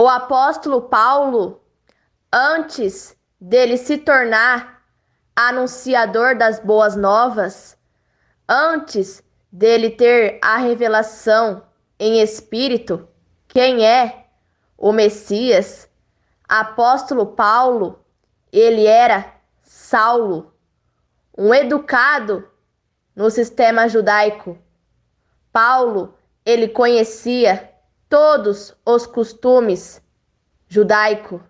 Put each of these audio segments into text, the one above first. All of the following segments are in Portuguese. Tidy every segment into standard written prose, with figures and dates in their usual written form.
O apóstolo Paulo, antes dele se tornar anunciador das boas novas, antes dele ter a revelação em espírito, quem é o Messias, apóstolo Paulo, ele era Saulo, um educado no sistema judaico. Paulo, ele conhecia todos os costumes judaicos.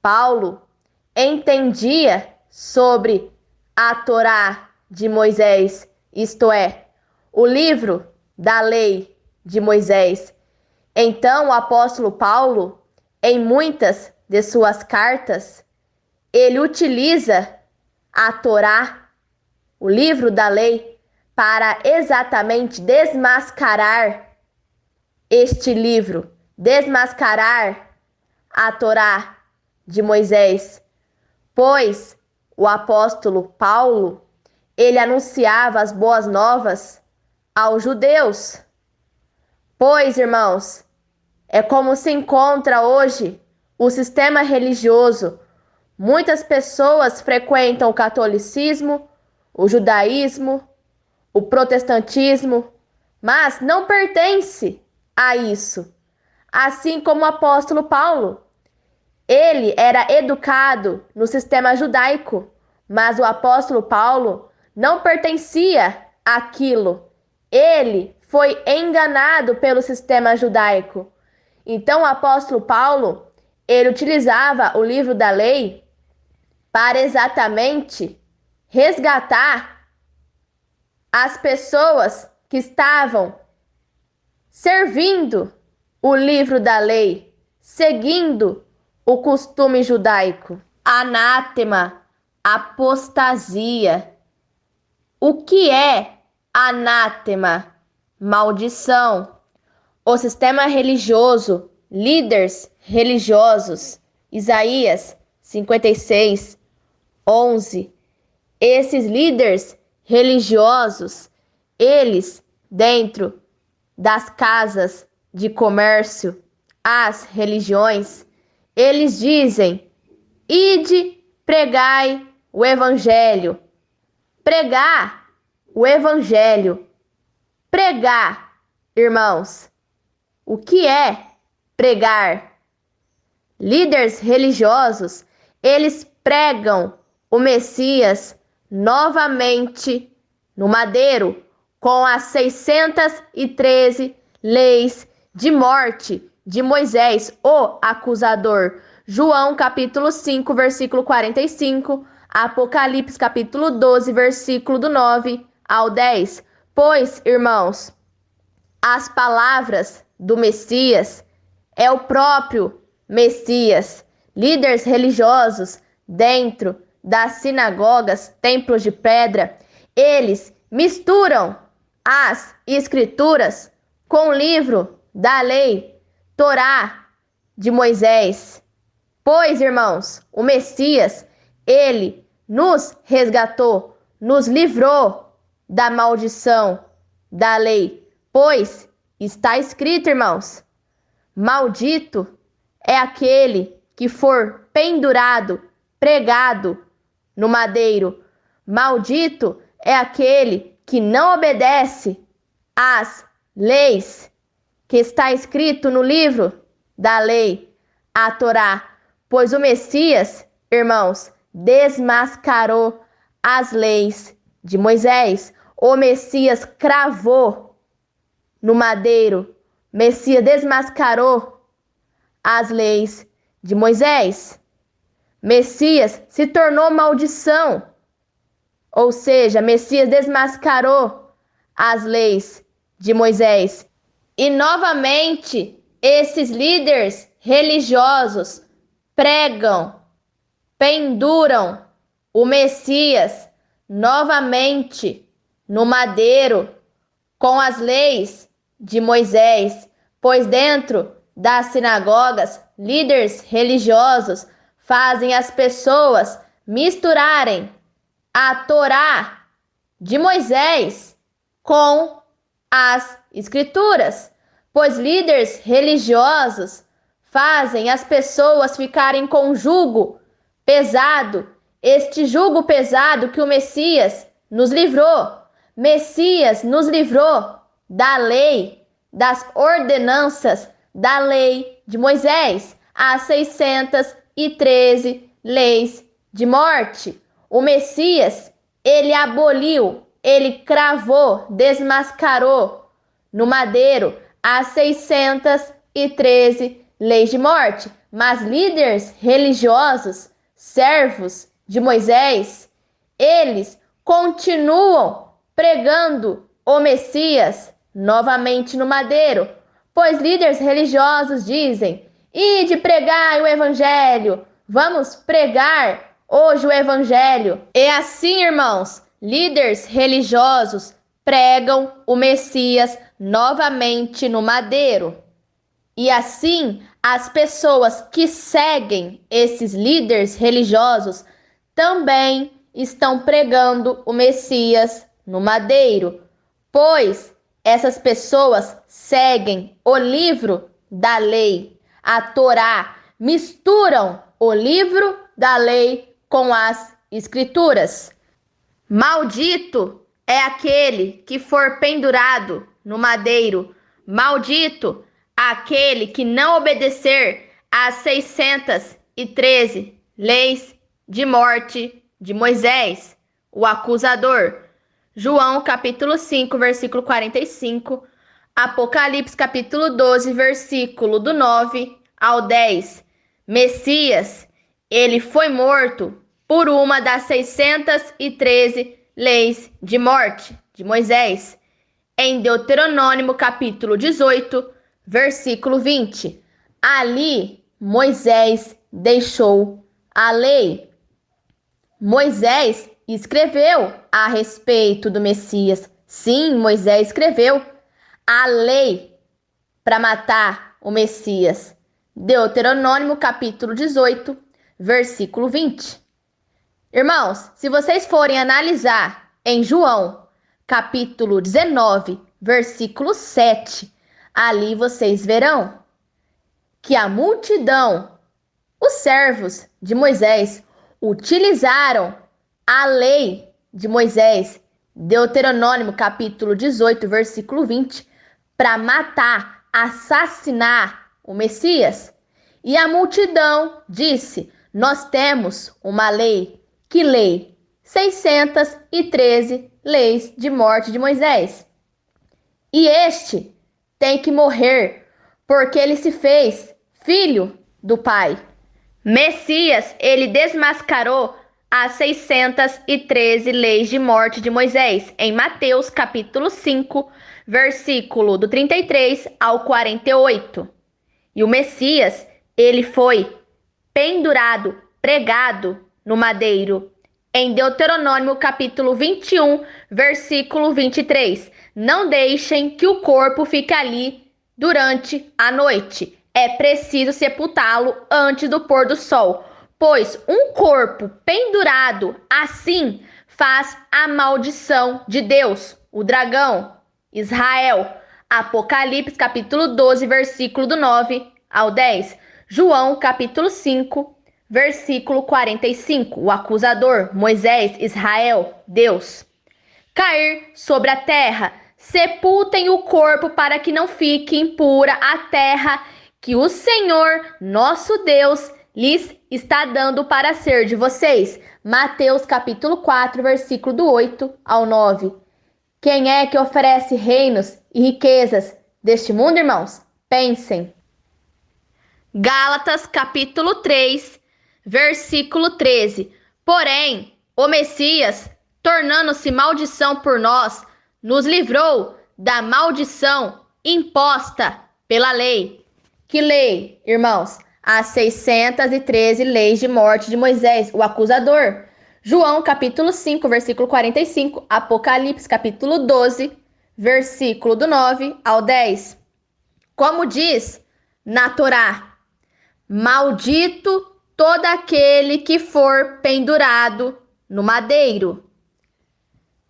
Paulo entendia sobre a Torá de Moisés, isto é, o livro da lei de Moisés. Então, o apóstolo Paulo, em muitas de suas cartas, ele utiliza a Torá, o livro da lei, para exatamente desmascarar este livro, desmascarar a Torá de Moisés, pois o apóstolo Paulo, ele anunciava as boas novas aos judeus. Pois, irmãos, é como se encontra hoje o sistema religioso. Muitas pessoas frequentam o catolicismo, o judaísmo, o protestantismo, mas não pertence a isso. Assim como o apóstolo Paulo, ele era educado no sistema judaico, mas o apóstolo Paulo não pertencia àquilo. Ele foi enganado pelo sistema judaico. Então o apóstolo Paulo, ele utilizava o livro da lei para exatamente resgatar as pessoas que estavam servindo o livro da lei, seguindo o costume judaico. Anátema, apostasia. O que é anátema? Maldição. O sistema religioso, líderes religiosos, Isaías 56, 11. Esses líderes religiosos, eles, dentro das casas de comércio, as religiões, eles dizem: ide, pregai o evangelho. Pregar o evangelho. Pregar, irmãos. O que é pregar? Líderes religiosos, eles pregam o Messias novamente no madeiro, com as 613 leis de morte de Moisés, o acusador. João capítulo 5, versículo 45, Apocalipse capítulo 12, versículo do 9 ao 10. Pois, irmãos, as palavras do Messias é o próprio Messias. Líderes religiosos dentro das sinagogas, templos de pedra, eles misturam as escrituras com o livro da lei, Torá de Moisés. Pois, irmãos, o Messias, ele nos resgatou, nos livrou da maldição da lei. Pois está escrito, irmãos, maldito é aquele que for pendurado, pregado no madeiro. Maldito é aquele que não obedece às leis que está escrito no livro da lei, a Torá. Pois o Messias, irmãos, desmascarou as leis de Moisés. O Messias cravou no madeiro. Messias desmascarou as leis de Moisés. Messias se tornou maldição. Ou seja, Messias desmascarou as leis de Moisés. E novamente, esses líderes religiosos pregam, penduram o Messias novamente no madeiro com as leis de Moisés, pois dentro das sinagogas, líderes religiosos fazem as pessoas misturarem a Torá de Moisés com as escrituras, pois líderes religiosos fazem as pessoas ficarem com jugo pesado, este jugo pesado que o Messias nos livrou. Messias nos livrou da lei, das ordenanças da lei de Moisés, as 613 leis de morte. O Messias, ele aboliu, ele cravou, desmascarou no madeiro as 613 leis de morte. Mas líderes religiosos, servos de Moisés, eles continuam pregando o Messias novamente no madeiro, pois líderes religiosos dizem: ide pregai o evangelho, vamos pregar hoje o evangelho. E assim, irmãos, líderes religiosos pregam o Messias novamente no madeiro. E assim, as pessoas que seguem esses líderes religiosos também estão pregando o Messias no madeiro, pois essas pessoas seguem o livro da lei, a Torá, misturam o livro da lei com as escrituras. Maldito é aquele que for pendurado no madeiro, maldito aquele que não obedecer às 613 leis de morte de Moisés, o acusador. João capítulo 5, versículo 45, Apocalipse capítulo 12, versículo do 9 ao 10. Messias, ele foi morto por uma das 613 leis de morte de Moisés. Em Deuteronômio capítulo 18, versículo 20. Ali Moisés deixou a lei. Moisés escreveu a respeito do Messias. Sim, Moisés escreveu a lei para matar o Messias. Deuteronômio capítulo 18, versículo 20. Irmãos, se vocês forem analisar em João capítulo 19, versículo 7, ali vocês verão que a multidão, os servos de Moisés, utilizaram a lei de Moisés, Deuteronômio capítulo 18, versículo 20, para matar, assassinar o Messias. E a multidão disse: nós temos uma lei. Que lei? 613 leis de morte de Moisés. E este tem que morrer, porque ele se fez filho do Pai. Messias, ele desmascarou as 613 leis de morte de Moisés, em Mateus capítulo 5, versículo do 33 ao 48. E o Messias, ele foi pendurado, pregado no madeiro. Em Deuteronômio capítulo 21, versículo 23. Não deixem que o corpo fique ali durante a noite. É preciso sepultá-lo antes do pôr do sol, pois um corpo pendurado assim faz a maldição de Deus, o dragão, Israel. Apocalipse capítulo 12, versículo do 9 ao 10. João capítulo 5, versículo 45. O acusador, Moisés, Israel, Deus. Cair sobre a terra. Sepultem o corpo para que não fique impura a terra que o Senhor, nosso Deus, lhes está dando para ser de vocês. Mateus capítulo 4, versículo do 8 ao 9. Quem é que oferece reinos e riquezas deste mundo, irmãos? Pensem. Gálatas capítulo 3, versículo 13. Porém, o Messias, tornando-se maldição por nós, nos livrou da maldição imposta pela lei. Que lei, irmãos? As 613 leis de morte de Moisés, o acusador. João capítulo 5, versículo 45. Apocalipse capítulo 12, versículo do 9 ao 10. Como diz na Torá: maldito todo aquele que for pendurado no madeiro.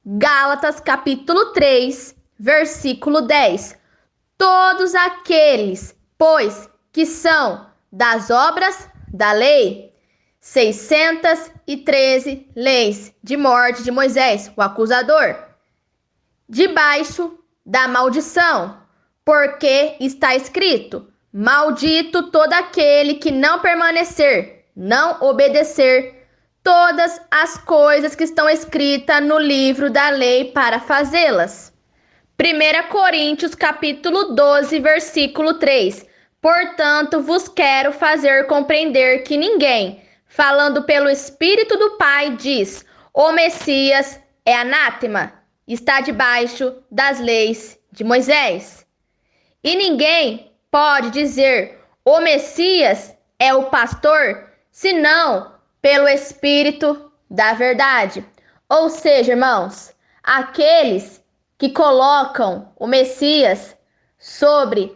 Gálatas capítulo 3, versículo 10. Todos aqueles, pois, que são das obras da lei. 613 leis de morte de Moisés, o acusador. Debaixo da maldição, porque está escrito: maldito todo aquele que não permanecer, não obedecer todas as coisas que estão escritas no livro da lei para fazê-las. 1 Coríntios capítulo 12, versículo 3. Portanto, vos quero fazer compreender que ninguém, falando pelo Espírito do Pai, diz: o Messias é anátema, está debaixo das leis de Moisés. E ninguém pode dizer: o Messias é o pastor, senão pelo Espírito da verdade. Ou seja, irmãos, aqueles que colocam o Messias sobre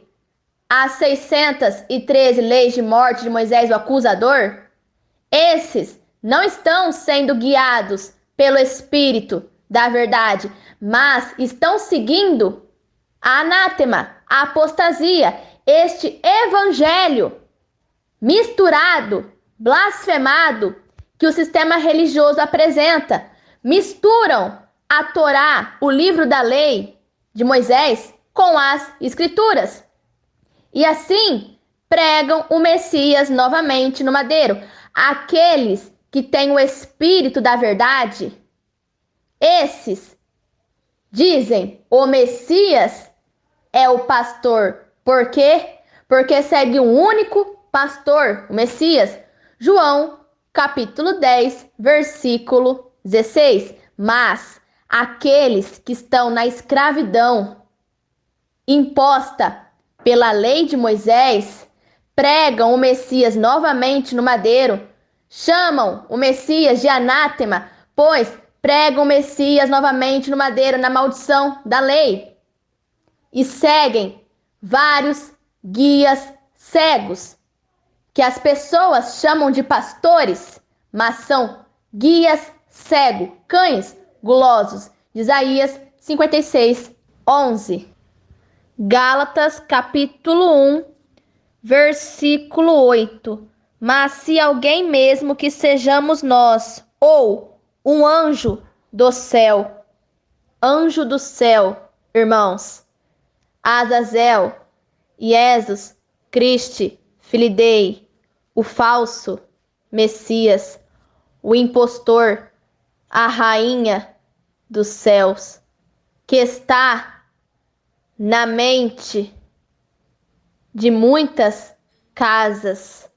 as 613 leis de morte de Moisés, o acusador, esses não estão sendo guiados pelo Espírito da verdade, mas estão seguindo a anátema, a apostasia, este evangelho misturado, blasfemado, que o sistema religioso apresenta. Misturam a Torá, o livro da lei de Moisés, com as escrituras. E assim pregam o Messias novamente no madeiro. Aqueles que têm o Espírito da verdade, esses dizem: o Messias é o pastor. Por quê? Porque segue um único pastor, o Messias. João, capítulo 10, versículo 16. Mas aqueles que estão na escravidão imposta pela lei de Moisés pregam o Messias novamente no madeiro, chamam o Messias de anátema, pois pregam o Messias novamente no madeiro na maldição da lei. E seguem vários guias cegos, que as pessoas chamam de pastores, mas são guias cegos, cães gulosos. Isaías 56, 11. Gálatas capítulo 1, versículo 8. Mas se alguém mesmo que sejamos nós, ou um anjo do céu, irmãos, Azazel, Jesus Cristo, Filidei, o falso Messias, o impostor, a rainha dos céus, que está na mente de muitas casas,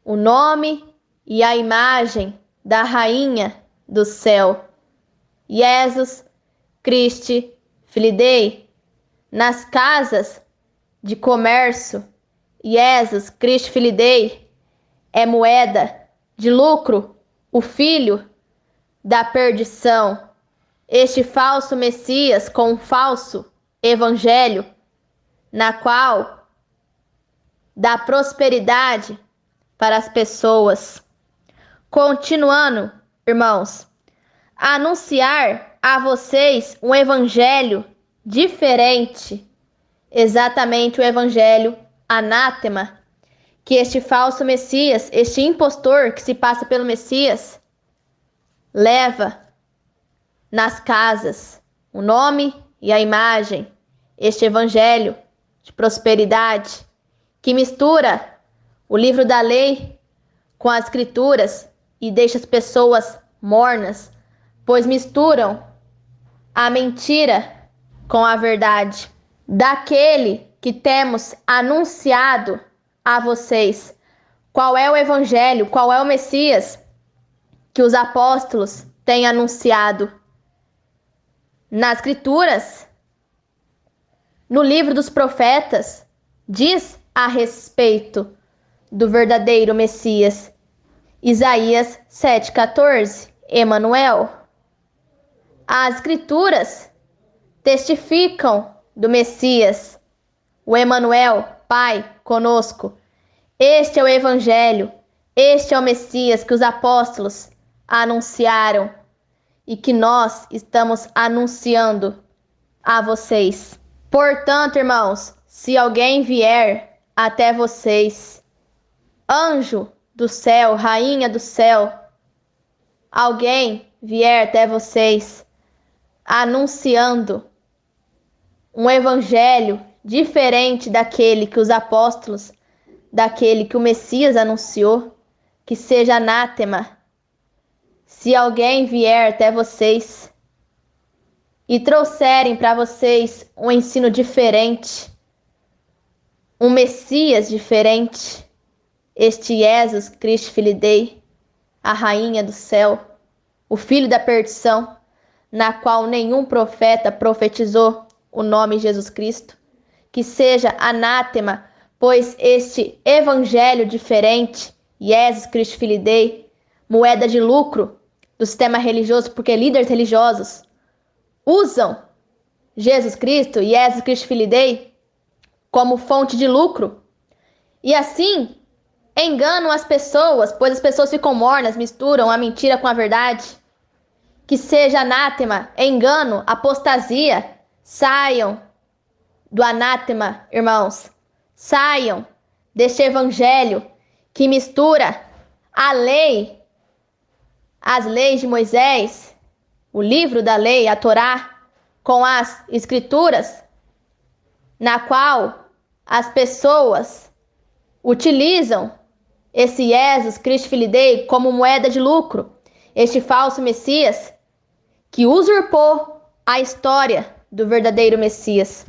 o nome e a imagem da rainha do céu, Jesus Cristo, Filidei, nas casas de comércio. Jesus Cristo, Filidei é moeda de lucro, o filho da perdição. Este falso Messias com um falso evangelho, na qual dá prosperidade para as pessoas. Continuando, irmãos, anunciar a vocês um evangelho diferente, exatamente o evangelho anátema, que este falso Messias, este impostor que se passa pelo Messias, leva nas casas, o nome e a imagem, este evangelho de prosperidade, que mistura o livro da lei com as escrituras e deixa as pessoas mornas, pois misturam a mentira com a verdade. Daquele que temos anunciado a vocês, qual é o evangelho, qual é o Messias que os apóstolos têm anunciado nas escrituras, no livro dos profetas, diz a respeito do verdadeiro Messias. Isaías 7,14, Emanuel. As escrituras testificam do Messias, o Emanuel, Pai conosco. Este é o evangelho, este é o Messias que os apóstolos anunciaram e que nós estamos anunciando a vocês. Portanto, irmãos, se alguém vier até vocês anjo do céu, rainha do céu, alguém vier até vocês anunciando um evangelho diferente daquele que os apóstolos, daquele que o Messias anunciou, que seja anátema. Se alguém vier até vocês e trouxerem para vocês um ensino diferente, um Messias diferente, este Jesus Cristo Filho Dei, a rainha do céu, o filho da perdição, na qual nenhum profeta profetizou o nome Jesus Cristo, que seja anátema, pois este evangelho diferente, Jesus Cristo Filho Dei, moeda de lucro do sistema religioso, porque líderes religiosos usam Jesus Cristo e Jesus Cristo Filho Dei como fonte de lucro, e assim enganam as pessoas, pois as pessoas ficam mornas, misturam a mentira com a verdade. Que seja anátema, engano, apostasia. Saiam do anátema, irmãos. Saiam deste evangelho que mistura a lei, as leis de Moisés, o livro da lei, a Torá, com as escrituras, na qual as pessoas utilizam esse Jesus Cristo Filho Dei como moeda de lucro, este falso Messias que usurpou a história do verdadeiro Messias.